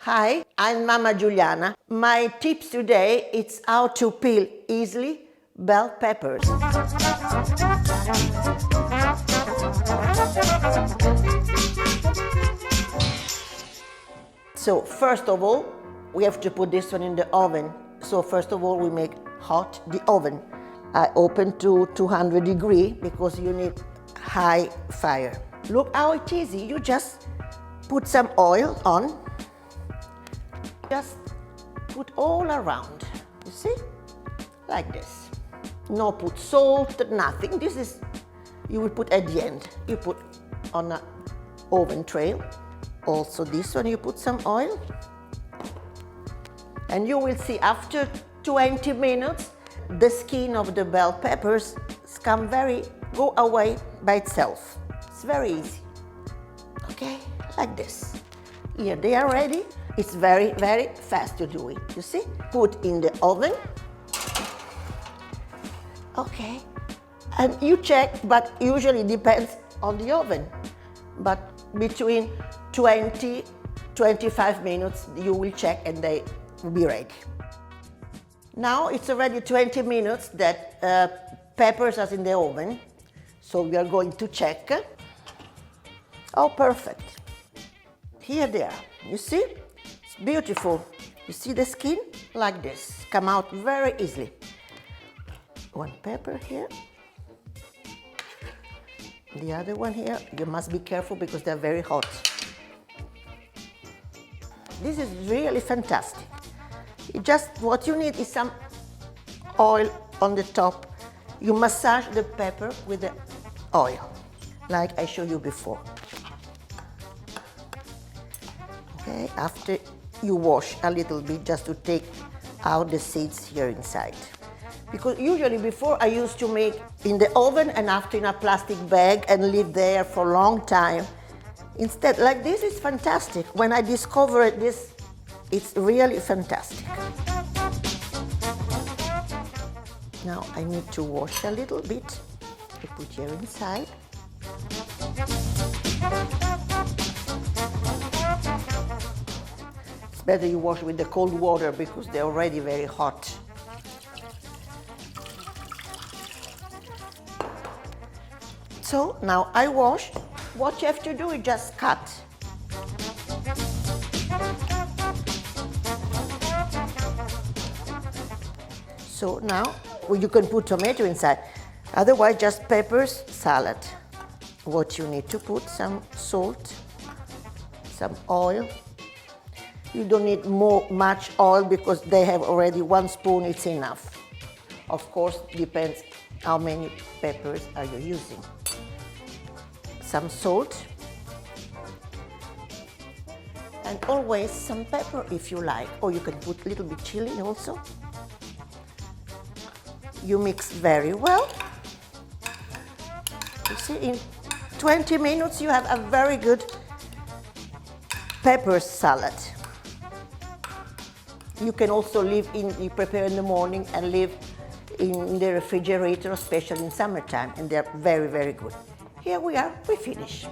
Hi, I'm Mama Giuliana. My tips today is how to peel easily bell peppers. So first of all, we have to put this one in the oven. So first of all, we make hot the oven. I open to 200 degrees because you need high fire. Look how it's easy. You just put some oil on. Just put all around, you see, like this. No put salt, nothing. This is, you will put at the end. You put on an oven tray. Also this one you put some oil. And you will see after 20 minutes, the skin of the bell peppers go away by itself. It's very easy, okay, like this. Here they are ready. It's very, very fast to do it, you see? Put in the oven. Okay. And you check, but usually depends on the oven. But between 20-25 minutes, you will check and they will be ready. Now it's already 20 minutes that peppers are in the oven. So we are going to check. Oh, perfect. Here they are, you see? It's beautiful. You see the skin? Like this. Come out very easily. One pepper here. The other one here. You must be careful because they're very hot. This is really fantastic. What you need is some oil on the top. You massage the pepper with the oil, like I showed you before. Okay, after you wash a little bit just to take out the seeds here inside. Because usually before I used to make in the oven and after in a plastic bag and leave there for a long time. Instead, like this is fantastic. When I discovered this, it's really fantastic. Now I need to wash a little bit to put here inside. It's better you wash with the cold water because they're already very hot. So now I wash. What you have to do is just cut. So now you can put tomato inside. Otherwise, just peppers, salad. What you need to put, some salt, some oil. You don't need much oil because they have already 1 spoon, it's enough. Of course, depends how many peppers are you using. Some salt. And always some pepper if you like, or you can put a little bit chili also. You mix very well. You see, in 20 minutes you have a very good pepper salad. You can also you prepare in the morning and leave in the refrigerator, especially in summertime, and they're very, very good. Here we are, we finish.